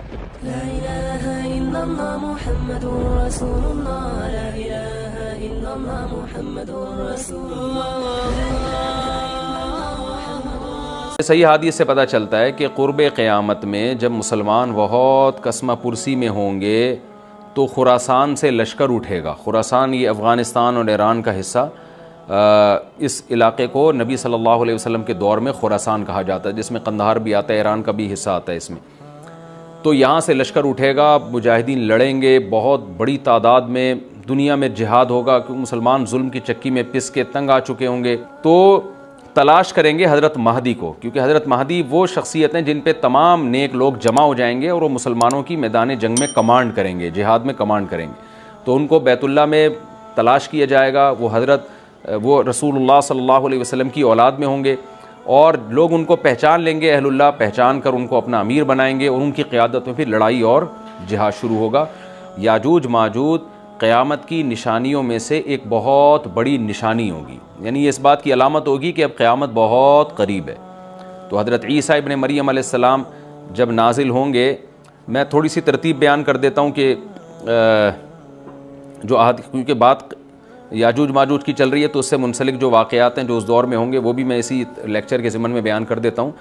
ला इलाहा इल्लल्लाह मुहम्मदुर रसूलुल्लाह, ला इलाहा इल्लल्लाह मुहम्मदुर रसूलुल्लाह। सही हदीस से पता चलता है कि क़ुर्ब क़यामत में जब मुसलमान बहुत कसमा पुरसी में होंगे तो खुरासान से लश्कर उठेगा। खुरासान ये अफ़गानिस्तान और ईरान का हिस्सा, इस इलाक़े को नबी सल्लल्लाहु अलैहि वसल्लम के दौर में खुरासान कहा जाता है, जिसमें कंधार भी आता है, ईरान का भी हिस्सा आता है इसमें। तो यहाँ से लश्कर उठेगा, मुजाहिदीन लड़ेंगे, बहुत बड़ी तादाद में दुनिया में जिहाद होगा, क्योंकि मुसलमान जुल्म की चक्की में पिस के तंग आ चुके होंगे। तो तलाश करेंगे हज़रत महदी को, क्योंकि हज़रत महदी वो शख्सियत हैं जिन पे तमाम नेक लोग जमा हो जाएंगे और वो मुसलमानों की मैदान जंग में कमांड करेंगे, जिहाद में कमांड करेंगे। तो उनको बैतुल्लाह में तलाश किया जाएगा। वो रसूलुल्लाह सल्लल्लाहु अलैहि वसल्लम की औलाद में होंगे और लोग उनको पहचान लेंगे, अहलुल्लाह पहचान कर उनको अपना अमीर बनाएंगे और उनकी क़यादत में फिर लड़ाई और जिहाद शुरू होगा। याजूज माजूज क़यामत की निशानियों में से एक बहुत बड़ी निशानी होगी, यानी ये इस बात की अलामत होगी कि अब क़यामत बहुत करीब है। तो हज़रत ईसा इब्न मरियम अलैहिस्सलाम जब नाजिल होंगे, मैं थोड़ी सी तरतीब बयान कर देता हूँ कि क्योंकि बात याजूज माजूज की चल रही है तो उससे मुंसलिक जो वाक़यात हैं जो उस दौर में होंगे वो भी मैं इसी लेक्चर के ज़िमन में बयान कर देता हूँ।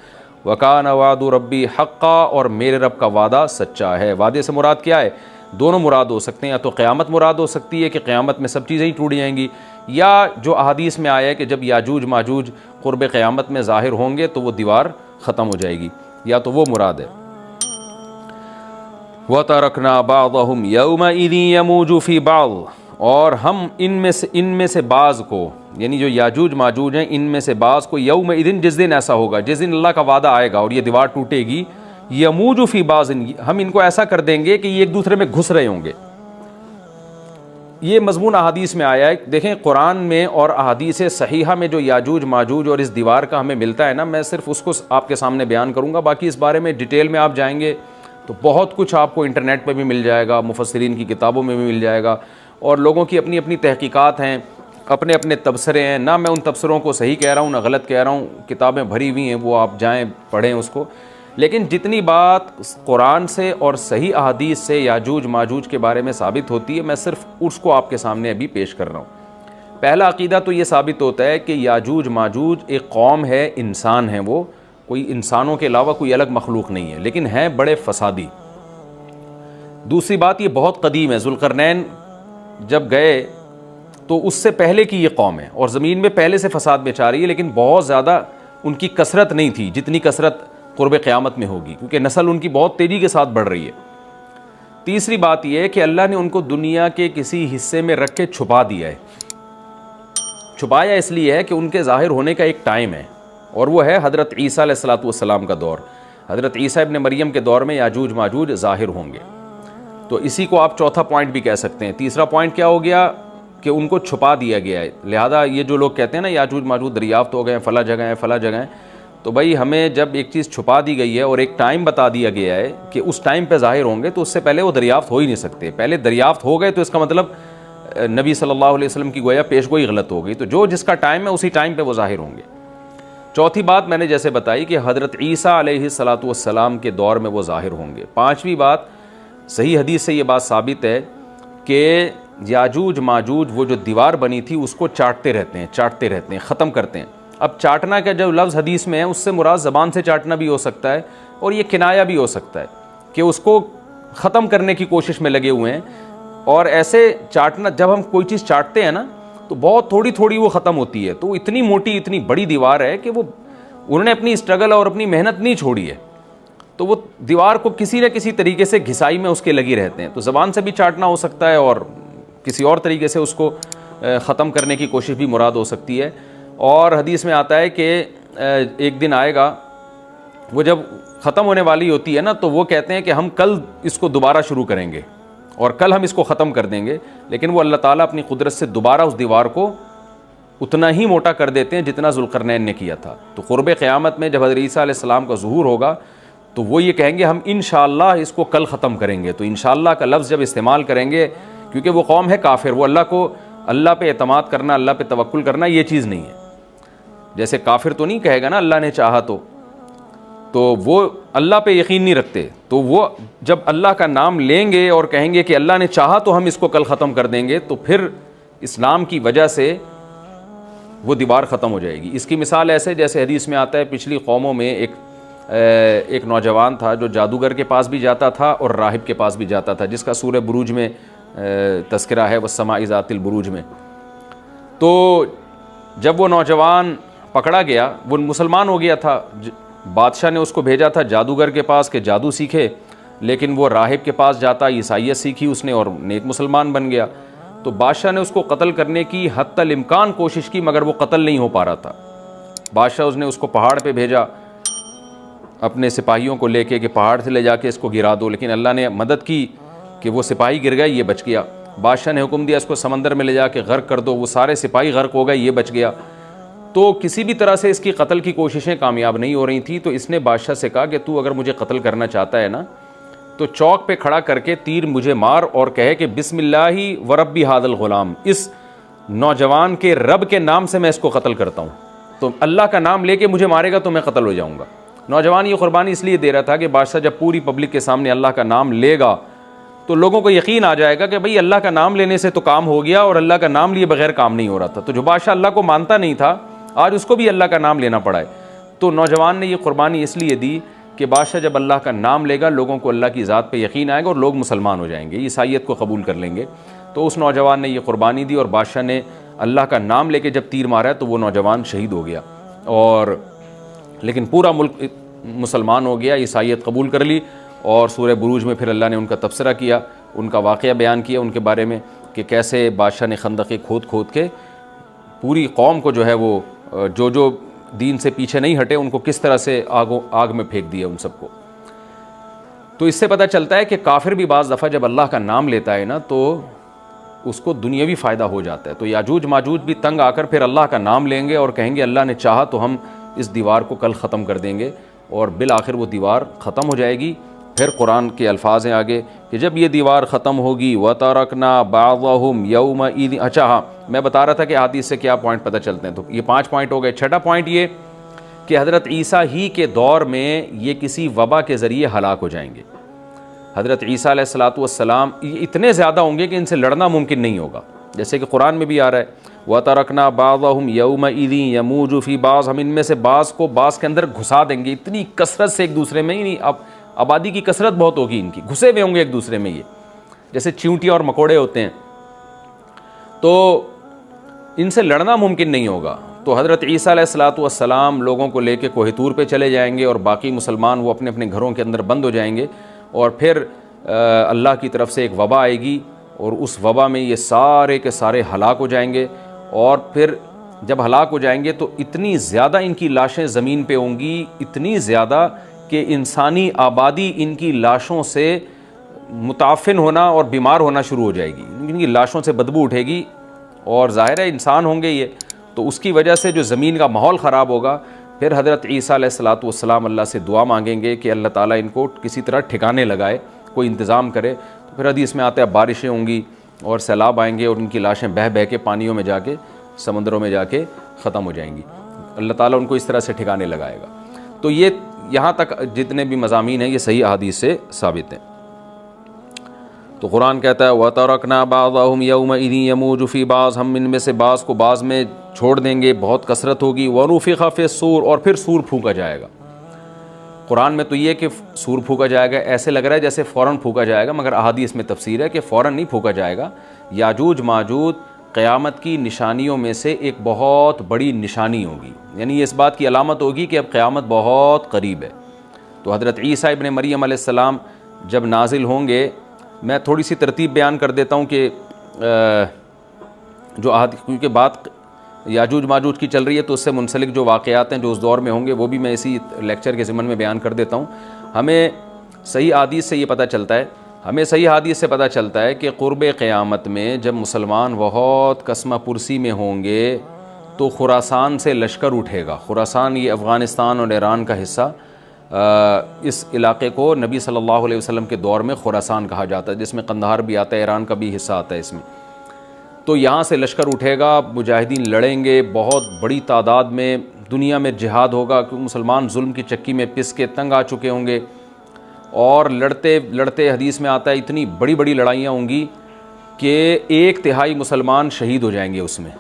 वकान वादु रब्बी हक़्क़ा, और मेरे रब का वादा सच्चा है। वादे से मुराद क्या है? दोनों मुराद हो सकते हैं, या तो क़यामत मुराद हो सकती है कि क़यामत में सब चीज़ें ही टूट जाएंगी, या जो अहादीस में आया है कि जब याजूज माजूज क़ुर्ब क़यामत में ज़ाहिर होंगे तो वो दीवार ख़त्म हो जाएगी, या तो वो मुराद है। व तरकना बादहुम यौमइज़िन यमूजु फ़ी बाद, और हम इनमें से बाज़ को, यानी जो याजूज माजूज हैं इनमें से बाज़ को, यौमइज़िन जिस दिन ऐसा होगा, जिस दिन अल्लाह का वादा आएगा और ये दीवार टूटेगी, यमूजु फ़ी बाज़िन, हम इनको ऐसा कर देंगे कि ये एक दूसरे में घुस रहे होंगे। ये मज़मून अहादीस में आया है। देखें कुरान में और अहादीस सहीहा में जो याजूज माजूज और इस दीवार का हमें मिलता है ना, मैं सिर्फ उसको आपके सामने बयान करूँगा। बाकी इस बारे में डिटेल में आप जाएंगे तो बहुत कुछ आपको इंटरनेट पर भी मिल जाएगा, मुफस्सिरीन की किताबों में भी मिल जाएगा, और लोगों की अपनी अपनी तहकीकात हैं, अपने अपने तबसरे हैं। ना मैं उन तबसरों को सही कह रहा हूँ ना गलत कह रहा हूँ, किताबें भरी हुई हैं, वो आप जाएँ पढ़ें उसको। लेकिन जितनी बात कुरान से और सही अहादीस से याजूज माजूज के बारे में साबित होती है, मैं सिर्फ उसको आपके सामने अभी पेश कर रहा हूँ। पहला अकीदा तो ये साबित होता है कि याजूज माजूज एक कौम है, इंसान है, वो कोई इंसानों के अलावा कोई अलग मखलूक नहीं है, लेकिन हैं बड़े फसादी। दूसरी बात, ये बहुत कदीम है। ज़ुल्क़रनैन जब गए तो उससे पहले की ये कौम है और ज़मीन में पहले से फसाद मचा रही है, लेकिन बहुत ज़्यादा उनकी कसरत नहीं थी जितनी कसरत क़ुर्ब क़यामत में होगी, क्योंकि नस्ल उनकी बहुत तेज़ी के साथ बढ़ रही है। तीसरी बात यह है कि अल्लाह ने उनको दुनिया के किसी हिस्से में रख के छुपा दिया है। छुपाया इसलिए है कि उनके ज़ाहिर होने का एक टाइम है, और वो है हज़रत ईसा अलैहिस्सलातु वस्सलाम का दौर। हज़रत ईसा इब्न मरियम के दौर में याजूज माजूज ज़ाहिर होंगे। तो इसी को आप चौथा पॉइंट भी कह सकते हैं। तीसरा पॉइंट क्या हो गया कि उनको छुपा दिया गया है। लिहाजा ये जो लोग कहते हैं ना याजूज माजूज दरियाफ्त हो गए, फला जगह है, फला जगह है, तो भाई हमें जब एक चीज़ छुपा दी गई है और एक टाइम बता दिया गया है कि उस टाइम पे ज़ाहिर होंगे, तो उससे पहले वो दरियाफ्त हो ही नहीं सकते। पहले दरियाफ्त हो गए तो इसका मतलब नबी सल्लल्लाहु अलैहि वसल्लम की गोया पेशगोई गलत हो गई। तो जो जिसका टाइम है उसी टाइम पे वो ज़ाहिर होंगे। चौथी बात मैंने जैसे बताई कि हज़रत ईसा अलैहिस्सलातु वस्सलाम के दौर में वो ज़ाहिर होंगे। पाँचवीं बात, सही हदीस से ये बात साबित है कि याजूज माजूज वो जो दीवार बनी थी उसको चाटते रहते हैं, ख़त्म करते हैं। अब चाटना का जो लफ्ज़ हदीस में है उससे मुराद ज़बान से चाटना भी हो सकता है, और ये किनाया भी हो सकता है कि उसको ख़त्म करने की कोशिश में लगे हुए हैं। और ऐसे चाटना, जब हम कोई चीज़ चाटते हैं ना तो बहुत थोड़ी थोड़ी वो ख़त्म होती है। तो इतनी मोटी, इतनी बड़ी दीवार है कि वो उन्होंने अपनी स्ट्रगल और अपनी मेहनत नहीं छोड़ी है, तो वो दीवार को किसी न किसी तरीके से घिसाई में उसके लगे रहते हैं। तो ज़बान से भी चाटना हो सकता है और किसी और तरीके से उसको ख़त्म करने की कोशिश भी मुराद हो सकती है। और हदीस में आता है कि एक दिन आएगा, वो जब ख़त्म होने वाली होती है ना, तो वो कहते हैं कि हम कल इसको दोबारा शुरू करेंगे और कल हम इसको ख़त्म कर देंगे। लेकिन वो अल्लाह ताला अपनी कुदरत से दोबारा उस दीवार को उतना ही मोटा कर देते हैं जितना ज़ुल्क़रनैन ने किया था। तो क़ुर्ब क़यामत में जब हज़रत ईसा अलैहिस्सलाम का ज़ुहूर होगा तो वो ये कहेंगे हम इंशाअल्लाह इसको कल ख़त्म करेंगे। तो इंशाअल्लाह का लफ्ज़ जब इस्तेमाल करेंगे, क्योंकि वो कौम है काफिर, वो अल्लाह पे एतमाद करना, अल्लाह पे तवक्कुल करना ये चीज़ नहीं है। जैसे काफिर तो नहीं कहेगा ना अल्लाह ने चाहा तो वो अल्लाह पे यकीन नहीं रखते। तो वो जब अल्लाह का नाम लेंगे और कहेंगे कि अल्लाह ने चाहा तो हम इसको कल ख़त्म कर देंगे, तो फिर इस्लाम की वजह से वो दीवार ख़त्म हो जाएगी। इसकी मिसाल ऐसे जैसे हदीस में आता है, पिछली कौमों में एक नौजवान था जो जादूगर के पास भी जाता था और राहिब के पास भी जाता था, जिसका सूरह बुरूज में तस्करा है, वस्समाइ ज़ातिल बुरूज में। तो जब वो नौजवान पकड़ा गया, वो मुसलमान हो गया था, बादशाह ने उसको भेजा था जादूगर के पास कि जादू सीखे, लेकिन वो राहिब के पास जाता, ईसाइयत सीखी उसने और नेक मुसलमान बन गया। तो बादशाह ने उसको कत्ल करने की हत्तल इम्कान कोशिश की, मगर वो कत्ल नहीं हो पा रहा था। बादशाह उसने उसको पहाड़ पे भेजा अपने सिपाहियों को लेके कि पहाड़ से ले जाके इसको गिरा दो, लेकिन अल्लाह ने मदद की कि वो सिपाही गिर गया, ये बच गया। बादशाह ने हुक्म दिया इसको समंदर में ले जाके गर्क कर दो, वो सारे सिपाही गर्क हो गए, ये बच गया। तो किसी भी तरह से इसकी कत्ल की कोशिशें कामयाब नहीं हो रही थी। तो इसने बादशाह से कहा कि तू अगर मुझे कत्ल करना चाहता है ना, तो चौक पे खड़ा करके तीर मुझे मार और कहे कि बिस्मिल्लाही व रब्बी हादल गुलाम, इस नौजवान के रब के नाम से मैं इसको कत्ल करता हूँ। तो अल्लाह का नाम लेके मुझे मारेगा तो मैं कत्ल हो जाऊँगा। नौजवान ये कुर्बानी इसलिए दे रहा था कि बादशाह जब पूरी पब्लिक के सामने अल्लाह का नाम लेगा तो लोगों को यकीन आ जाएगा कि भाई अल्लाह का नाम लेने से तो काम हो गया, और अल्लाह का नाम लिए बगैर काम नहीं हो रहा था। तो जो बादशाह अल्लाह को मानता नहीं था, आज उसको भी अल्लाह का नाम लेना पड़ा है। तो नौजवान ने ये कुर्बानी इसलिए दी कि बादशाह जब अल्लाह का नाम लेगा, लोगों को अल्लाह की ज़ात पे यकीन आएगा और लोग मुसलमान हो जाएंगे, ईसाइयत को कबूल कर लेंगे। तो उस नौजवान ने ये कुर्बानी दी और बादशाह ने अल्लाह का नाम लेके जब तीर मारा तो वो नौजवान शहीद हो गया, और लेकिन पूरा मुल्क मुसलमान हो गया, ईसाइयत कबूल कर ली। और सूरह बुरूज में फिर अल्लाह ने उनका तबसरा किया, उनका वाक़या बयान किया उनके बारे में कि कैसे बादशाह ने खंदक़ें खोद के पूरी कौम को जो है वो जो दीन से पीछे नहीं हटे उनको किस तरह से आग में फेंक दिया उन सबको। तो इससे पता चलता है कि काफिर भी बाज़ दफ़ा जब अल्लाह का नाम लेता है ना, तो उसको दुनियावी फ़ायदा हो जाता है। तो याजूज माजूज भी तंग आकर फिर अल्लाह का नाम लेंगे और कहेंगे अल्लाह ने चाहा तो हम इस दीवार को कल ख़त्म कर देंगे, और बिल आखिर वो दीवार ख़त्म हो जाएगी। फिर कुरान के अल्फाज हैं आगे कि जब ये दीवार ख़त्म होगी व तरकना बाज़हुम यौमइज़। अच्छा हाँ, मैं बता रहा था कि हदीस से क्या पॉइंट पता चलते हैं। तो ये 5 पॉइंट हो गए। छठा पॉइंट ये कि हज़रत ईसा ही के दौर में ये किसी वबा के ज़रिए हलाक हो जाएंगे। हज़रत ईसा अलैहिस्सलातु वस्सलाम ये इतने ज़्यादा होंगे कि इनसे लड़ना मुमकिन नहीं होगा, जैसे कि कुरान में भी आ रहा है व तरकना बाज़हुम यौमइज़ यमूजु फ़ी बाज़, हम इनमें से बाज़ को बाज़ के अंदर घुसा देंगे। इतनी कसरत से एक दूसरे में ही नहीं, अब आबादी की कसरत बहुत होगी इनकी, घुसे हुए होंगे एक दूसरे में, ये जैसे चींटियाँ और मकोड़े होते हैं, तो इनसे लड़ना मुमकिन नहीं होगा। तो हज़रत ईसा अलैहिस्सलातु वस्सलाम लोगों को लेके कोह तूर पे चले जाएंगे और बाकी मुसलमान वो अपने अपने घरों के अंदर बंद हो जाएंगे, और फिर अल्लाह की तरफ से एक वबा आएगी और उस वबा में ये सारे के सारे हलाक हो जाएंगे। और फिर जब हलाक हो जाएंगे तो इतनी ज़्यादा इनकी लाशें ज़मीन पे होंगी, इतनी ज़्यादा कि इंसानी आबादी इनकी लाशों से मुताफिन होना और बीमार होना शुरू हो जाएगी। इनकी लाशों से बदबू उठेगी, और ज़ाहिर है इंसान होंगे ये, तो उसकी वजह से जो ज़मीन का माहौल ख़राब होगा। फिर हज़रत ईसा अलैहिस्सलातु वस्सलाम अल्लाह से दुआ मांगेंगे कि अल्लाह ताला इनको किसी तरह ठिकाने लगाए, कोई इंतज़ाम करे। तो फिर हदीस में आता है बारिशें होंगी और सैलाब आएंगे और उनकी लाशें बह बह के पानियों में जाके, समंदरों में जाके ख़त्म हो जाएंगी। अल्लाह ताला उनको इस तरह से ठिकाने लगाएगा। तो ये यहाँ तक जितने भी मज़ामीन हैं ये सही अहादीस से साबित हैं। तो कुरान कहता है व तरकना बाज़हुम यौमइज़ यमूजु फ़ी बाज़, हम इनमें से बाज़ को बाज़ में छोड़ देंगे, बहुत कसरत होगी। व नुफ़िख़ फ़िस्सूर, और फिर सूर फूका जाएगा। कुरान में तो ये कि सूर फूका जाएगा, ऐसे लग रहा है जैसे फ़ौरन फूका जाएगा, मगर अहादीस में तफसीर है कि फ़ौरन नहीं फूका जाएगा। याजूज माजूज क़यामत की निशानियों में से एक बहुत बड़ी निशानी होगी, यानी इस बात की अलामत होगी कि अब क़यामत बहुत करीब है। तो हज़रत ईसा इब्न मरियम अलैहिस्सलाम जब नाजिल होंगे, मैं थोड़ी सी तरतीब बयान कर देता हूँ कि क्योंकि बात याजूज माजूज की चल रही है, तो उससे मुंसलिक जो वाक़यात हैं जो उस दौर में होंगे वो भी मैं इसी लेक्चर के ज़िमन में बयान कर देता हूँ। हमें सही हदीस से ये पता चलता है, कि क़ुर्ब क़यामत में जब मुसलमान बहुत कसमा पुरसी में होंगे तो खुरासान से लश्कर उठेगा। खुरासान ये अफ़गानिस्तान और ईरान का हिस्सा, इस इलाके को नबी सल्लल्लाहु अलैहि वसल्लम के दौर में खुरासान कहा जाता है, जिसमें कंदहार भी आता है, ईरान का भी हिस्सा आता है इसमें। तो यहाँ से लश्कर उठेगा, मुजाहिदीन लड़ेंगे, बहुत बड़ी तादाद में दुनिया में जिहाद होगा, क्योंकि मुसलमान जुल्म की चक्की में पिस के तंग आ चुके होंगे। और लड़ते लड़ते हदीस में आता है इतनी बड़ी बड़ी लड़ाइयाँ होंगी कि 1/3 मुसलमान शहीद हो जाएंगे उसमें,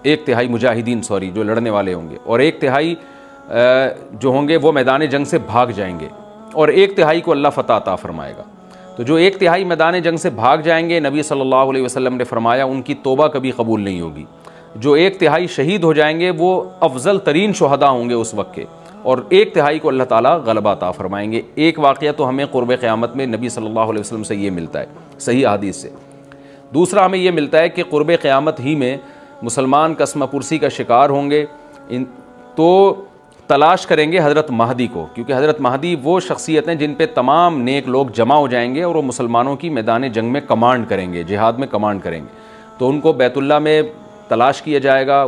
1/3 मुजाहिदीन जो लड़ने वाले होंगे, और 1/3 जो होंगे वो मैदान जंग से भाग जाएंगे, और 1/3 को अल्लाह फ़तह अता फरमाएगा। तो जो 1/3 मैदान जंग से भाग जाएंगे, नबी सल्लल्लाहु अलैहि वसल्लम ने फरमाया उनकी तौबा कभी कबूल नहीं होगी। जो 1/3 शहीद हो जाएंगे वो अफजल तरीन शुहदा होंगे उस वक्त के, और 1/3 को अल्लाह ताला गलबा अता फरमाएंगे। एक वाक़या तो हमें क़ुर्ब क़यामत में नबी सल्लल्लाहु अलैहि वसल्लम से ये मिलता है सही हदीस से। दूसरा हमें ये मिलता है कि क़ुर्ब क़यामत ही में मुसलमान कसम पुरसी का शिकार होंगे, तो तलाश करेंगे हज़रत महदी को, क्योंकि हज़रत महदी वो शख्सियत हैं जिन पे तमाम नेक लोग जमा हो जाएंगे और वो मुसलमानों की मैदान जंग में कमांड करेंगे, जिहाद में कमांड करेंगे। तो उनको बैतुल्लाह में तलाश किया जाएगा।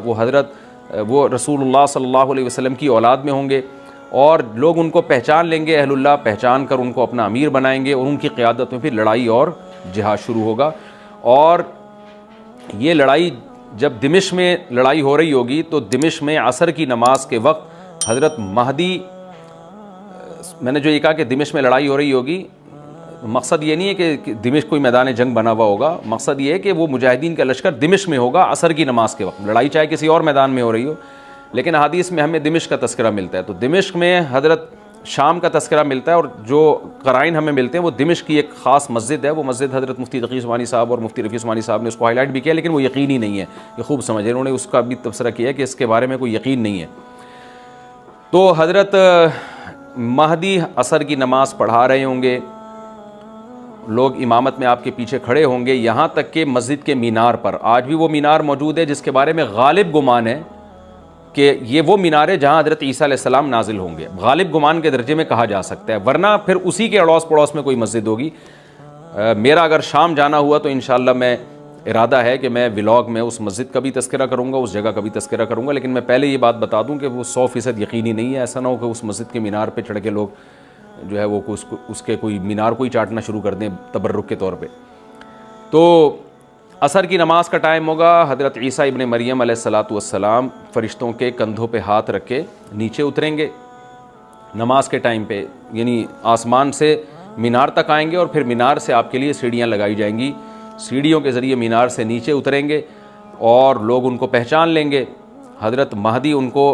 वो रसूलुल्लाह सल्लल्लाहु अलैहि वसल्लम की औलाद में होंगे, और लोग उनको पहचान लेंगे, अहलुल्लाह पहचान कर उनको अपना अमीर बनाएंगे, और उनकी क़यादत में फिर लड़ाई और जिहाद शुरू होगा। और ये लड़ाई जब दिमिश्क में लड़ाई हो रही होगी, तो दिमिश्क में असर की नमाज के वक्त हज़रत महदी, मैंने जो ये कहा कि दिमिश्क में लड़ाई हो रही होगी, मकसद ये नहीं है कि दिमिश्क कोई मैदान जंग बना हुआ होगा, मकसद ये है कि वो मुजाहिदीन का लश्कर दिमिश्क में होगा असर की नमाज के वक्त। लड़ाई चाहे किसी और मैदान में हो रही हो, लेकिन हदीस में हमें दिमिश्क का तस्करा मिलता है। तो दिमिश्क में हज़रत शाम का तस्करा मिलता है, और जो क़राइन हमें मिलते हैं वो दिमिश्क की एक ख़ास मस्जिद है। वो मस्जिद हज़रत मुफ्ती तकी उस्मानी साहब और मुफ्ती रफ़ी उस्मानी साहब ने उसको हाईलाइट भी किया, लेकिन वो यकीनी नहीं है, ये खूब समझे, उन्होंने उसका भी तबसरा किया कि इसके बारे में कोई यकीन नहीं है। तो हज़रत महदी असर की नमाज पढ़ा रहे होंगे, लोग इमामत में आपके पीछे खड़े होंगे, यहाँ तक कि मस्जिद के मीनार पर, आज भी वो मीनार मौजूद है जिसके बारे में गालिब गुमान है कि ये वो मीनार है जहाँ हज़रत ईसा अलैहिस्सलाम नाजिल होंगे। गालिब गुमान के दर्जे में कहा जा सकता है, वरना फिर उसी के अड़ोस पड़ोस में कोई मस्जिद होगी। मेरा अगर शाम जाना हुआ तो इंशाअल्लाह मैं इरादा है कि मैं व्लॉग में उस मस्जिद का भी तज़किरा करूँगा, उस जगह का भी तज़किरा करूँगा, लेकिन मैं पहले ये बात बता दूँ कि वो 100% यकीनी नहीं है। ऐसा ना हो कि उस मस्जिद के मीनार पर चढ़ के लोग जो है वो उसके कोई मीनार को ही चाटना शुरू कर दें तबर्रुक के तौर पे। तो असर की नमाज का टाइम होगा, हज़रत ईसा इब्ने मरियम अलैहिस्सलातु वस्सलाम फ़रिश्तों के कंधों पे हाथ रख के नीचे उतरेंगे नमाज के टाइम पे, यानी आसमान से मीनार तक आएंगे, और फिर मीनार से आपके लिए सीढ़ियाँ लगाई जाएंगी, सीढ़ियों के ज़रिए मीनार से नीचे उतरेंगे और लोग उनको पहचान लेंगे। हज़रत महदी उनको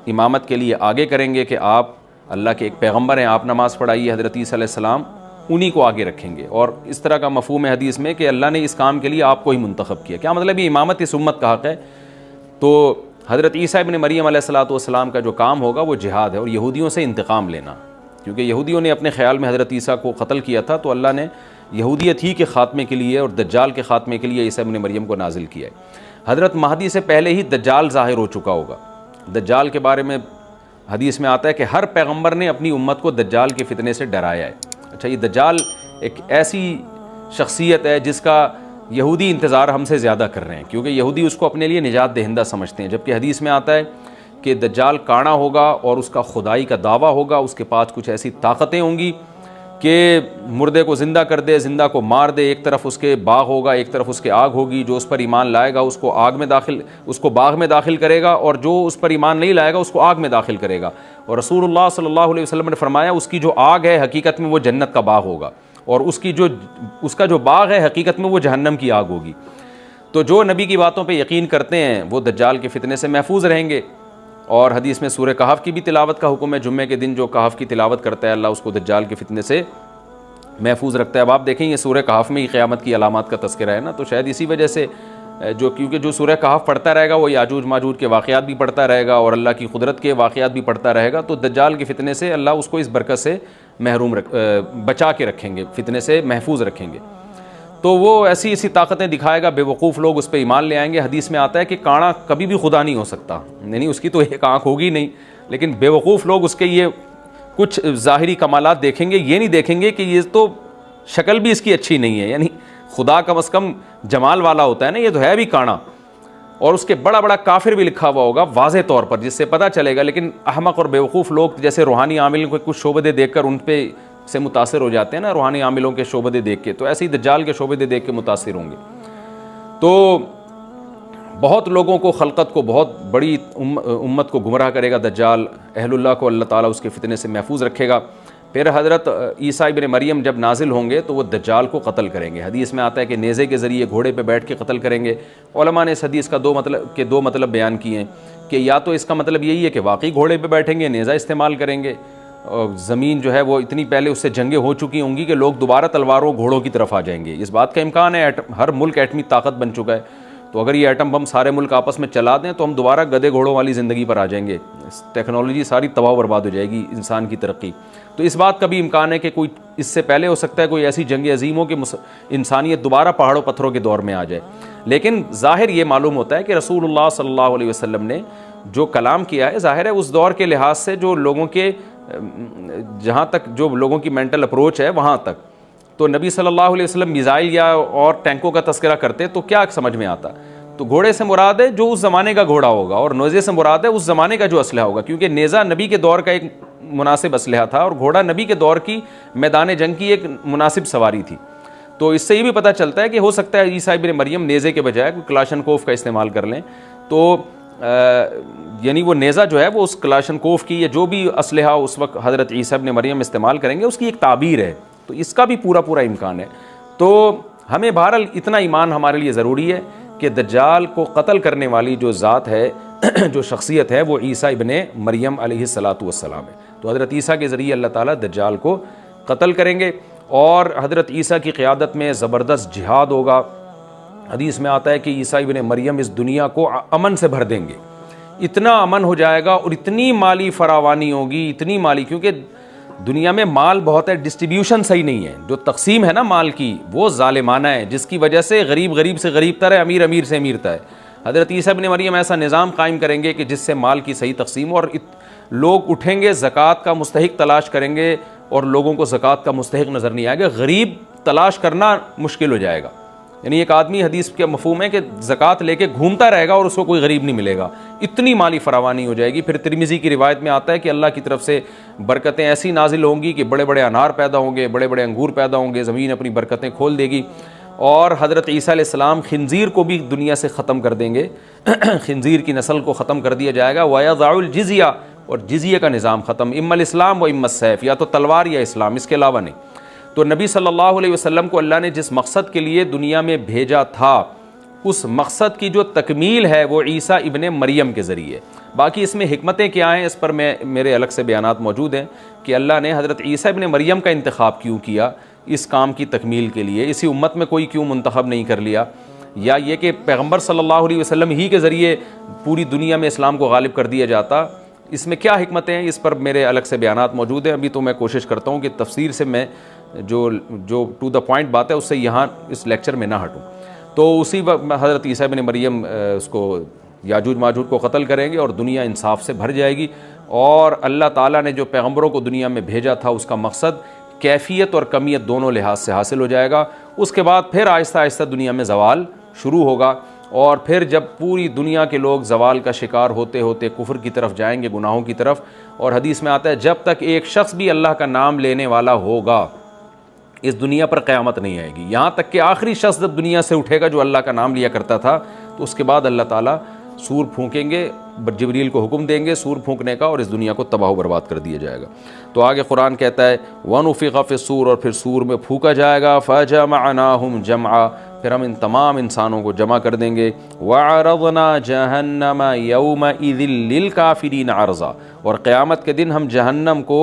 इमामत के लिए आगे करेंगे कि आप अल्लाह के एक पैगम्बर हैं, आप नमाज़ पढ़ाइए। हज़रत ईसा अलैहिस्सलाम उन्हीं को आगे रखेंगे, और इस तरह का मफ़हूम है हदीस में कि अल्लाह ने इस काम के लिए आपको ही मुंतखब किया। क्या मतलब, ये इमामत इस उम्मत का हक़ है। तो हज़रत ईसा इब्ने मरियम अलैहिस्सलातु वस्सलाम का जो काम होगा वो जिहाद है, और यहूदियों से इंतकाम लेना, क्योंकि यहूदियों ने अपने ख़्याल में हज़रत ईसा को कत्ल किया था, तो अल्लाह ने यहूदियत ही के ख़ात्मे के लिए और दज्जाल के ख़ात्मे के लिए ईसा इब्ने मरियम को नाजिल किया है। हज़रत महदी से पहले ही दज्जाल ज़ाहिर हो चुका होगा। दज्जाल के बारे में हदीस में आता है कि हर पैगम्बर ने अपनी उम्मत को दज्जाल के फितने से डराया है। अच्छा, ये दज्जाल एक ऐसी शख्सियत है जिसका यहूदी इंतज़ार हमसे ज़्यादा कर रहे हैं, क्योंकि यहूदी उसको अपने लिए निजात दहिंदा समझते हैं, जबकि हदीस में आता है कि दज्जाल काना होगा और उसका खुदाई का दावा होगा, उसके पास कुछ ऐसी ताकतें होंगी कि मुर्दे को ज़िंदा कर दे, ज़िंदा को मार दे। एक तरफ उसके बाग होगा, एक तरफ उसके आग होगी। जो उस पर ईमान लाएगा उसको बाग में दाखिल करेगा, और जो उस पर ईमान नहीं लाएगा उसको आग में दाखिल करेगा। और रसूलुल्लाह सल्लल्लाहु अलैहि वसल्लम ने फरमाया उसकी जो आग है हकीकत में वो जन्नत का बाग होगा, और उसका जो बाग है हकीकत में वो जहन्नम की आग होगी। तो जो नबी की बातों पर यकीन करते हैं वो दज्जाल के फितने से महफूज रहेंगे। और हदीस में सूरह कहफ की भी तिलावत का हुक्म है। जुम्मे के दिन जो कहफ की तिलावत करता है अल्लाह उसको दज्जाल के फितने से महफूज रखता है। अब आप देखेंगे सूरह कहफ में ही क़यामत की अलामात का तज़किरा है ना, तो शायद इसी वजह से क्योंकि जो सूरह कहफ पढ़ता रहेगा वो याजूज माजूज के वाक़यात भी पढ़ता रहेगा और अल्लाह की कुदरत के वाक़यात भी पढ़ता रहेगा, तो दज्जाल के फितने से अल्लाह उसको इस बरकत से बचा के रखेंगे, फितने से महफूज रखेंगे। तो वो ऐसी ऐसी ताकतें दिखाएगा, बेवकूफ़ लोग उस पर ईमान ले आएंगे। हदीस में आता है कि काना कभी भी खुदा नहीं हो सकता, यानी उसकी तो एक आँख होगी नहीं, लेकिन बेवकूफ़ लोग उसके ये कुछ ज़ाहिरी कमालात देखेंगे, ये नहीं देखेंगे कि ये तो शक्ल भी इसकी अच्छी नहीं है, यानी खुदा कम अज़ कम जमाल वाला होता है ना, ये तो है भी काना। और उसके बड़ा बड़ा काफिर भी लिखा हुआ होगा वाज़े तौर पर, जिससे पता चलेगा। लेकिन अहमक और बेवकूफ़ लोग जैसे रूहानी आमिल को कुछ शोबदे देखकर उन पे से मुतासिर हो जाते हैं ना, रूहानी आमिलों के शोबदे देख के, तो ऐसे ही दज्जाल के शोबदे देख के मुतासिर होंगे। तो बहुत लोगों को, खलकत को, बहुत बड़ी उम्मत को गुमराह करेगा दज्जाल। अहलुल्लाह को अल्लाह ताला उसके फितने से महफूज रखेगा। फिर हज़रत ईसा इब्न मरियम जब नाजिल होंगे तो वो दज्जाल को कत्ल करेंगे। हदीस में आता है कि नेज़े के ज़रिए घोड़े पे बैठ के कत्ल करेंगे। उलमा ने इस हदीस का दो मतलब बयान किए हैं कि या तो इसका मतलब यही है कि वाकई घोड़े पे बैठेंगे, नेज़ा इस्तेमाल करेंगे, और ज़मीन जो है वो इतनी पहले उससे जंगें हो चुकी होंगी कि लोग दोबारा तलवारों घोड़ों की तरफ आ जाएंगे। इस बात का इम्कान है, हर मुल्क एटमी ताकत बन चुका है, तो अगर ये एटम बम सारे मुल्क आपस में चला दें तो हम दोबारा गधे घोड़ों वाली ज़िंदगी पर आ जाएंगे। टेक्नोलॉजी सारी तबाह बर्बाद हो जाएगी, इंसान की तरक्की। तो इस बात का भी इम्कान है कि कोई इससे पहले हो सकता है कोई ऐसी जंग अजीम हो कि इंसानियत दोबारा पहाड़ों पत्थरों के दौर में आ जाए। लेकिन ज़ाहिर ये मालूम होता है कि रसूलुल्लाह सल्लल्लाहु अलैहि वसल्लम ने जो कलाम किया है, ज़ाहिर है उस दौर के लिहाज से जो लोगों के जहाँ तक जो लोगों की मेंटल अप्रोच है वहाँ तक, तो नबी सल्लल्लाहु अलैहि वसल्लम मिज़ाइल या और टैंकों का तस्करा करते तो क्या समझ में आता? तो घोड़े से मुराद है जो उस ज़माने का घोड़ा होगा, और नेज़े से मुराद है उस ज़माने का जो असलहा होगा, क्योंकि नेज़ा नबी के दौर का एक मुनासिब असलहा था और घोड़ा नबी के दौर की मैदान जंग की एक मुनासिब सवारी थी। तो इससे ये भी पता चलता है कि हो सकता है ईसा इब्न मरियम नेज़े के बजाय कोई क्लाशनकोफ का इस्तेमाल कर लें, तो यानी वो नेज़ा जो है वो उस क्लाशनकोफ की या जो भी असलहा उस वक्त हज़रत ईसा इब्न मरियम इस्तेमाल करेंगे उसकी एक ताबीर है, तो इसका भी पूरा इम्कान है। तो हमें बहरहाल इतना ईमान हमारे लिए ज़रूरी है कि दज्जाल को कत्ल करने वाली जो ज़ात है, जो शख्सियत है, वो ईसा इब्न मरियम अलैहिस्सलातु वस्सलाम है। तो हज़रत ईसा के ज़रिए अल्लाह ताला दज्जाल को कत्ल करेंगे और हज़रत ईसा की क़ियादत में ज़बरदस्त जिहाद होगा। हदीस में आता है कि ईसा इब्न मरियम इस दुनिया को अमन से भर देंगे, इतना अमन हो जाएगा और इतनी माली फरावानी होगी, इतनी माली, क्योंकि दुनिया में माल बहुत है, डिस्ट्रीब्यूशन सही नहीं है, जो तकसीम है ना माल की वो ज़ालिमाना है, जिसकी वजह से गरीब गरीब से गरीब तर है, अमीर अमीर से अमीर तर है। हज़रत ईसा इब्न मरियम ऐसा निज़ाम कायम करेंगे कि जिससे माल की सही तकसीम, और लोग उठेंगे ज़कात का मुस्तहिक तलाश करेंगे और लोगों को ज़कात का मुस्तहिक नज़र नहीं आएगा, गरीब तलाश करना मुश्किल हो जाएगा। यानी एक आदमी, हदीस के मफहूम है कि ज़कात लेके घूमता रहेगा और उसको कोई गरीब नहीं मिलेगा, इतनी माली फरावानी हो जाएगी। फिर तिरमिज़ी की रिवायत में आता है कि अल्लाह की तरफ से बरकतें ऐसी नाजिल होंगी कि बड़े बड़े अनार पैदा होंगे, बड़े बड़े अंगूर पैदा होंगे, ज़मीन अपनी बरकतें खोल देगी। और हज़रत ईसा अलैहिस्सलाम खिंजीर को भी दुनिया से ख़त्म कर देंगे, खिंजीर की नस्ल को ख़त्म कर दिया जाएगा। वयज़उल जिज़िया, और जिज़िया का निज़ाम ख़त्म, इम्मल इस्लाम व इम्मत सैफ़, या तो तलवार या इस्लाम, इसके अलावा नहीं। तो नबी सल्लल्लाहु अलैहि वसल्लम को अल्लाह ने जिस मकसद के लिए दुनिया में भेजा था, उस मकसद की जो तकमील है वो ईसा इब्न मरियम के ज़रिए। बाकी इसमें हिकमतें क्या हैं, इस पर मेरे अलग से बयानात मौजूद हैं कि अल्लाह ने हज़रत ईसा इब्न मरियम का इंतखाब क्यों किया इस काम की तकमील के लिए, इसी उम्मत में कोई क्यों मुंतखब नहीं कर लिया, या ये कि पैगम्बर सल्लल्लाहु अलैहि वसल्लम ही के ज़रिए पूरी दुनिया में इस्लाम को गालिब कर दिया जाता, इसमें क्या हिकमतें हैं, इस पर मेरे अलग से बयानात मौजूद हैं। अभी तो मैं कोशिश करता हूँ कि तफसीर से मैं जो टू द पॉइंट बात है उससे यहाँ इस लेक्चर में ना हटूँ। तो उसी वक्त हज़रत ईसा इब्न मरियम उसको याजूज माजूज को कत्ल करेंगे और दुनिया इंसाफ से भर जाएगी। और अल्लाह ताला ने जो पैगम्बरों को दुनिया में भेजा था उसका मकसद कैफियत और कमियत दोनों लिहाज से हासिल हो जाएगा। उसके बाद फिर आहिस्ता आहिस्ता दुनिया में ज़वाल शुरू होगा, और फिर जब पूरी दुनिया के लोग ज़वाल का शिकार होते होते कुफ्र की तरफ जाएंगे, गुनाहों की तरफ। और हदीस में आता है जब तक एक शख्स भी अल्लाह का नाम लेने वाला होगा इस दुनिया पर क़यामत नहीं आएगी। यहाँ तक कि आखिरी शख्स जब दुनिया से उठेगा जो अल्लाह का नाम लिया करता था, तो उसके बाद अल्लाह ताला सूर फूंकेंगे, जिब्रील को हुक्म देंगे सूर फूंकने का, और इस दुनिया को तबाह बर्बाद कर दिया जाएगा। तो आगे कुरान कहता है वनुफ़िख़ फ़िस्सूर, और फिर सूर में फूका जाएगा, फ़जमअनाहुम जमआ, फिर हम इन तमाम इंसानों को जमा कर देंगे। वअरज़ना जहन्नम यौमइज़िन लिलकाफ़िरीन अर्ज़ा, और क़यामत के दिन हम जहन्नम को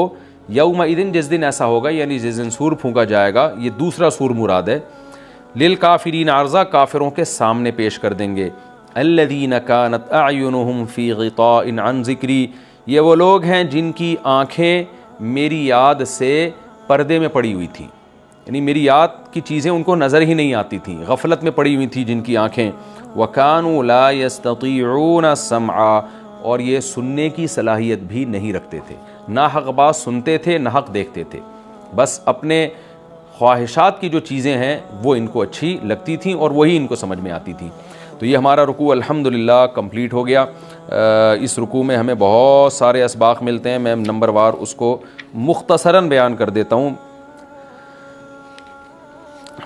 यौमइज़िन, जिस दिन ऐसा होगा यानी जिस दिन सूर फूंका जाएगा, ये दूसरा सूर मुराद है, लिलकाफ़िरीन अर्ज़ा, काफिरों के सामने पेश कर देंगे। अल्लज़ीना कानत अयुनुहुम फ़ी ग़िताइन अन ज़िक्री, ये वो लोग हैं जिनकी आँखें मेरी याद से पर्दे में पड़ी हुई थी, यानी मेरी याद की चीज़ें उनको नज़र ही नहीं आती थी, गफलत में पड़ी हुई थी जिनकी आँखें। वकानू ला यस्ततीऊन समआ, और ये सुनने की सलाहियत भी नहीं रखते थे, ना हक़ बात सुनते थे ना हक़ देखते थे, बस अपने ख्वाहिशात की जो चीज़ें हैं वो इनको अच्छी लगती थी और वही इनको समझ में आती थी। तो ये हमारा रुकू अल्हम्दुलिल्लाह कंप्लीट हो गया। इस रुकू में हमें बहुत सारे असबाक मिलते हैं, मैं नंबर वार उसको मुख्तसरन बयान कर देता हूँ।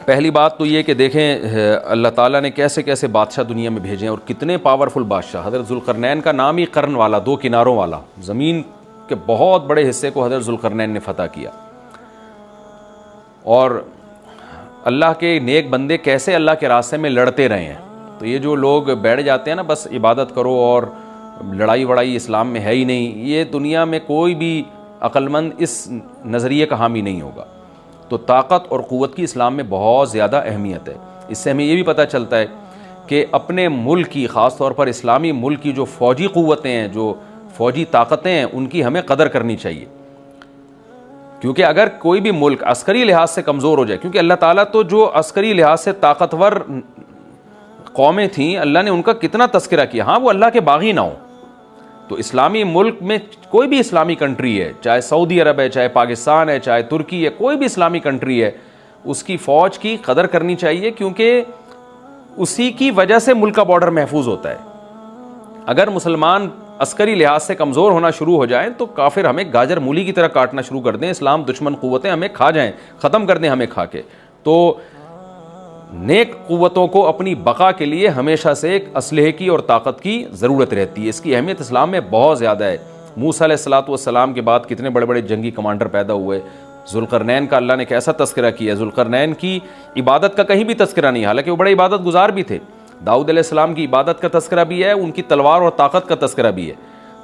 पहली बात तो ये कि देखें अल्लाह ताला ने कैसे कैसे बादशाह दुनिया में भेजे हैं और कितने पावरफुल बादशाह। हज़रत ज़ुल्क़रनैन का नाम ही कर्न वाला, दो किनारों वाला, ज़मीन के बहुत बड़े हिस्से को हज़रत ज़ुल्क़रनैन ने फ़तह किया। और अल्लाह के नेक बंदे कैसे अल्लाह के रास्ते में लड़ते रहे हैं। तो ये जो लोग बैठ जाते हैं ना, बस इबादत करो और लड़ाई वड़ाई इस्लाम में है ही नहीं, ये दुनिया में कोई भी अक्लमंद इस नज़रिए का हामी नहीं होगा। तो ताकत और क़ुव्वत की इस्लाम में बहुत ज़्यादा अहमियत है। इससे हमें ये भी पता चलता है कि अपने मुल्क की, ख़ास तौर पर इस्लामी मुल्क की जो फ़ौजी क़ुव्वतें हैं, जो फ़ौजी ताकतें हैं, उनकी हमें कदर करनी चाहिए। क्योंकि अगर कोई भी मुल्क अस्करी लिहाज से कमज़ोर हो जाए, क्योंकि अल्लाह ताला तो जो अस्करी लिहाज से ताकतवर कौमें थीं, अल्लाह ने उनका कितना तस्करा किया। हाँ, वो अल्लाह के बागी ना हो। तो इस्लामी मुल्क में कोई भी इस्लामी कंट्री है, चाहे सऊदी अरब है, चाहे पाकिस्तान है, चाहे तुर्की है, कोई भी इस्लामी कंट्री है, उसकी फ़ौज की कदर करनी चाहिए, क्योंकि उसी की वजह से मुल्क का बॉर्डर महफूज होता है। अगर मुसलमान अस्करी लिहाज से कमज़ोर होना शुरू हो जाएं तो काफिर हमें गाजर मूली की तरह काटना शुरू कर दें, इस्लाम दुश्मन क़ुव्वतें हमें खा जाएं, ख़त्म कर दें हमें खा के। तो नेक क़ुव्वतों को अपनी बका के लिए हमेशा से एक असलहे की और ताकत की ज़रूरत रहती है। इसकी अहमियत इस्लाम में बहुत ज़्यादा है। मूसा अलैहिस्सलातु वस्सलाम के बाद कितने बड़े बड़े जंगी कमांडर पैदा हुए। ज़ुल्क़रनैन का अल्लाह ने कैसा तस्करा किया। ज़ुल्क़रनैन की इबादत का कहीं भी तस्करा नहीं, हालांकि वो बड़े इबादत गुजार भी थे। दाऊद अलैहिस्सलाम की इबादत का तस्करा भी है, उनकी तलवार और ताकत का तस्करा भी है।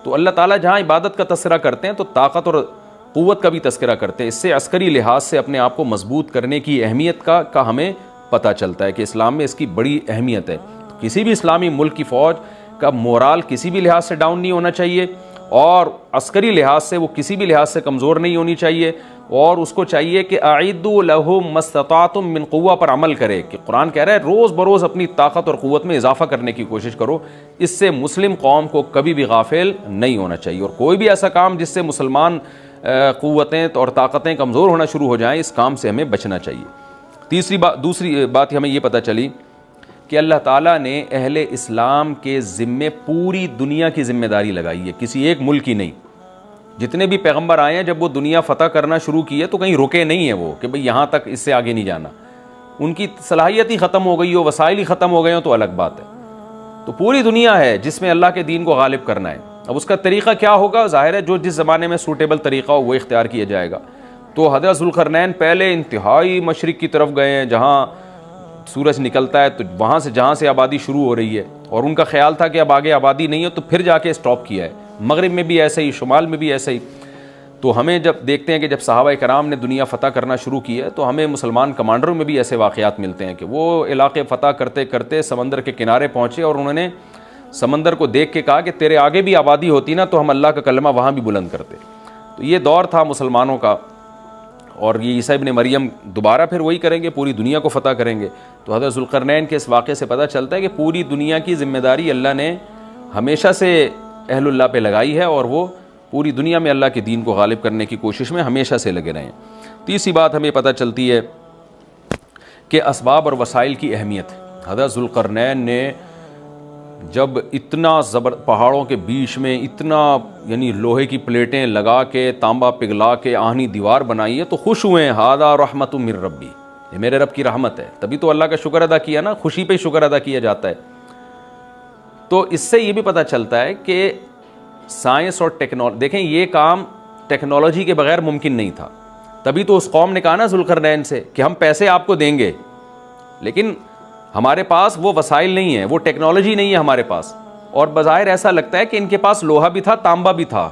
तो अल्लाह ताला जहाँ इबादत का तस्करा करते हैं तो ताकत और क़ुव्वत का भी तस्करा करते हैं। इससे अस्करी लिहाज से अपने आप को मजबूत करने की अहमियत का हमें पता चलता है कि इस्लाम में इसकी बड़ी अहमियत है। तो किसी भी इस्लामी मुल्क की फ़ौज का मोराल किसी भी लिहाज से डाउन नहीं होना चाहिए, और अस्करी लिहाज से वो किसी भी लिहाज से कमज़ोर नहीं होनी चाहिए, और उसको चाहिए कि आइदु लहुम मस्ततातुम मिन क़ुव्वा पर अमल करे। कि कुरान कह रहा है रोज़ बरोज़ अपनी ताकत और क़ुव्वत में इजाफ़ा करने की कोशिश करो। इससे मुस्लिम कौम को कभी भी गाफिल नहीं होना चाहिए, और कोई भी ऐसा काम जिससे मुसलमान क़ुव्वतें और ताकतें कमज़ोर होना शुरू हो जाएँ, इस काम से हमें बचना चाहिए। दूसरी बात हमें ये पता चली कि अल्लाह ताला ने अहले इस्लाम के ज़िम्मे पूरी दुनिया की ज़िम्मेदारी लगाई है, किसी एक मुल्क की नहीं। जितने भी पैगंबर आए हैं, जब वो दुनिया फ़तह करना शुरू की है तो कहीं रुके नहीं है वो कि भाई यहाँ तक, इससे आगे नहीं जाना। उनकी सलाहियत ही ख़त्म हो गई हो, वसाइल ही ख़त्म हो गए हो तो अलग बात है। तो पूरी दुनिया है जिसमें अल्लाह के दीन को गालिब करना है। अब उसका तरीक़ा क्या होगा, ज़ाहिर है जो जिस ज़माने में सूटेबल तरीक़ा हो वो इख्तियार किया जाएगा। तो हज़रत ज़ुल्क़रनैन पहले इंतहाई मशरिक़ की तरफ गए हैं, जहाँ सूरज निकलता है, तो वहाँ से जहाँ से आबादी शुरू हो रही है, और उनका ख्याल था कि अब आगे आबादी नहीं है, तो फिर जाके स्टॉप किया है। मगरिब में भी ऐसे ही, शुमाल में भी ऐसे ही। तो हमें जब देखते हैं कि जब सहाबाए कराम ने दुनिया फ़तह करना शुरू की है, तो हमें मुसलमान कमांडरों में भी ऐसे वाक़यात मिलते हैं कि वो इलाके फ़तह करते करते समंदर के किनारे पहुँचे, और उन्होंने समंदर को देख के कहा कि तेरे आगे भी आबादी होती ना तो हम अल्लाह का कलमा वहाँ भी बुलंद करते। तो ये दौर था मुसलमानों का, और ये ईसा इब्न मरियम दोबारा फिर वही करेंगे, पूरी दुनिया को फ़तह करेंगे। तो हज़रत ज़ुल्क़रनैन के इस वाक़े से पता चलता है कि पूरी दुनिया की ज़िम्मेदारी अल्लाह ने हमेशा से अहलुल्लाह पे लगाई है, और वो पूरी दुनिया में अल्लाह के दीन को गालिब करने की कोशिश में हमेशा से लगे रहे हैं। तीसरी बात हमें पता चलती है कि असबाब और वसाइल की अहमियत। हज़रत ज़ुल्क़रनैन ने जब इतना पहाड़ों के बीच में इतना यानी लोहे की प्लेटें लगा के, तांबा पिघला के आहनी दीवार बनाई है, तो खुश हुए हैं, हादा रहमतुम मिर रब्बी, ये मेरे रब की रहमत है। तभी तो अल्लाह का शुक्र अदा किया ना, खुशी पे शुक्र अदा किया जाता है। तो इससे ये भी पता चलता है कि साइंस और टेक्नोलॉजी, देखें ये काम टेक्नोलॉजी के बगैर मुमकिन नहीं था। तभी तो उस कौम ने कहा ना ज़ुल्क़रनैन से कि हम पैसे आपको देंगे, लेकिन हमारे पास वो वसाइल नहीं है, वो टेक्नोलॉजी नहीं है हमारे पास। और बज़ाहिर ऐसा लगता है कि इनके पास लोहा भी था, तांबा भी था,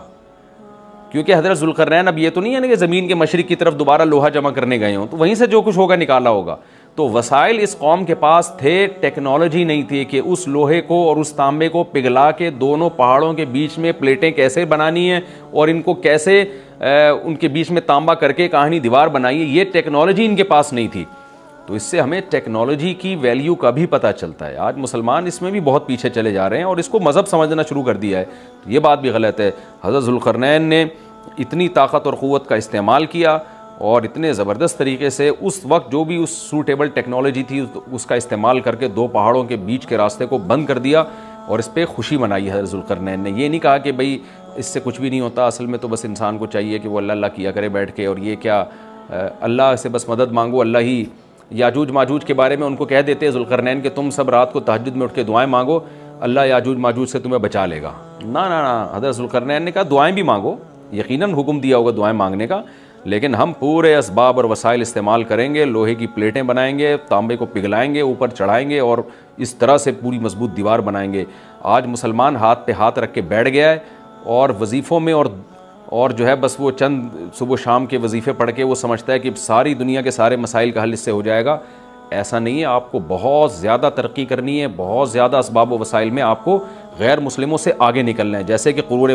क्योंकि हज़रत ज़ुल्क़रनैन अब ये तो नहीं है ना कि ज़मीन के मशरिक़ की तरफ दोबारा लोहा जमा करने गए हों, तो वहीं से जो कुछ होगा निकाला होगा। तो वसाइल इस कौम के पास थे, टेक्नोलॉजी नहीं थी कि उस लोहे को और उस तांबे को पिघला के दोनों पहाड़ों के बीच में प्लेटें कैसे बनानी है, और इनको कैसे उनके बीच में तांबा करके कहानी दीवार बनाई है, ये टेक्नोलॉजी इनके पास नहीं थी। तो इससे हमें टेक्नोलॉजी की वैल्यू का भी पता चलता है। आज मुसलमान इसमें भी बहुत पीछे चले जा रहे हैं और इसको मज़हब समझना शुरू कर दिया है, तो ये बात भी गलत है। हज़रत ज़ुल्क़रनैन ने इतनी ताकत और क़ुव्वत का इस्तेमाल किया, और इतने ज़बरदस्त तरीके से उस वक्त जो भी उस सूटेबल टेक्नोलॉजी थी उसका इस्तेमाल करके दो पहाड़ों के बीच के रास्ते को बंद कर दिया, और इस पर खुशी मनाई हज़रत ज़ुल्क़रनैन ने। ये नहीं कहा कि भाई इससे कुछ भी नहीं होता, असल में तो बस इंसान को चाहिए कि वो अल्लाह अल्लाह किया करे बैठ के, और ये क्या अल्लाह से बस मदद मांगो, अल्लाह ही। याजूज माजूज के बारे में उनको कह देते ज़ुल्क़रनैन कि तुम सब रात को तहज्जुद में उठ के दुआएं मांगो, अल्लाह याजूज माजूज से तुम्हें बचा लेगा। ना ना ना, हज़रत ज़ुल्क़रनैन ने कहा दुआएं भी मांगो, यकीनन हुक्म दिया होगा दुआएं मांगने का, लेकिन हम पूरे असबाब और वसाइल इस्तेमाल करेंगे, लोहे की प्लेटें बनाएंगे, तांबे को पिघलाएंगे, ऊपर चढ़ाएंगे और इस तरह से पूरी मजबूत दीवार बनाएंगे। आज मुसलमान हाथ पे हाथ रख के बैठ गया है और वजीफ़ों में और जो है बस वो चंद सुबह शाम के वजीफ़े पढ़ के वो समझता है कि सारी दुनिया के सारे मसाइल का हल इससे हो जाएगा। ऐसा नहीं है, आपको बहुत ज़्यादा तरक्की करनी है, बहुत ज़्यादा असबाब व वसाइल में आपको गैर मुस्लिमों से आगे निकलना है। जैसे कि कुरूर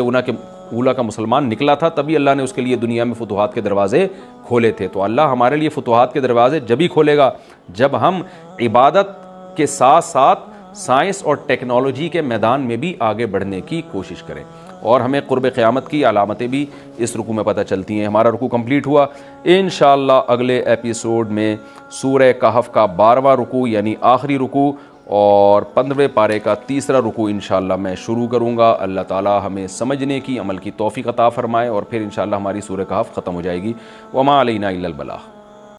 ऊला का मुसलमान निकला था, तभी अल्लाह ने उसके लिए दुनिया में फुतुहात के दरवाज़े खोले थे। तो अल्लाह हमारे लिए फुतुहात के दरवाज़े जब ही खोलेगा जब हम इबादत के साथ साथ साइंस और टेक्नोलॉजी के मैदान में भी आगे बढ़ने की कोशिश करें। और हमें क़ुर्ब क़यामत की अलामतें भी इस रुकू में पता चलती हैं। हमारा रुकू कंप्लीट हुआ। इंशाअल्लाह अगले एपिसोड में सूरह कहफ का 12वां रुकू यानी आखिरी रुकू और 15वें पारे का तीसरा रुकू इंशाअल्लाह मैं शुरू करूँगा। अल्लाह ताला हमें समझने की, अमल की तौफ़ीक़ अता फ़रमाए और फिर इंशाअल्लाह हमारी सूरह कहफ ख़त्म हो जाएगी। वमा अलैना इल्लल बलाग़।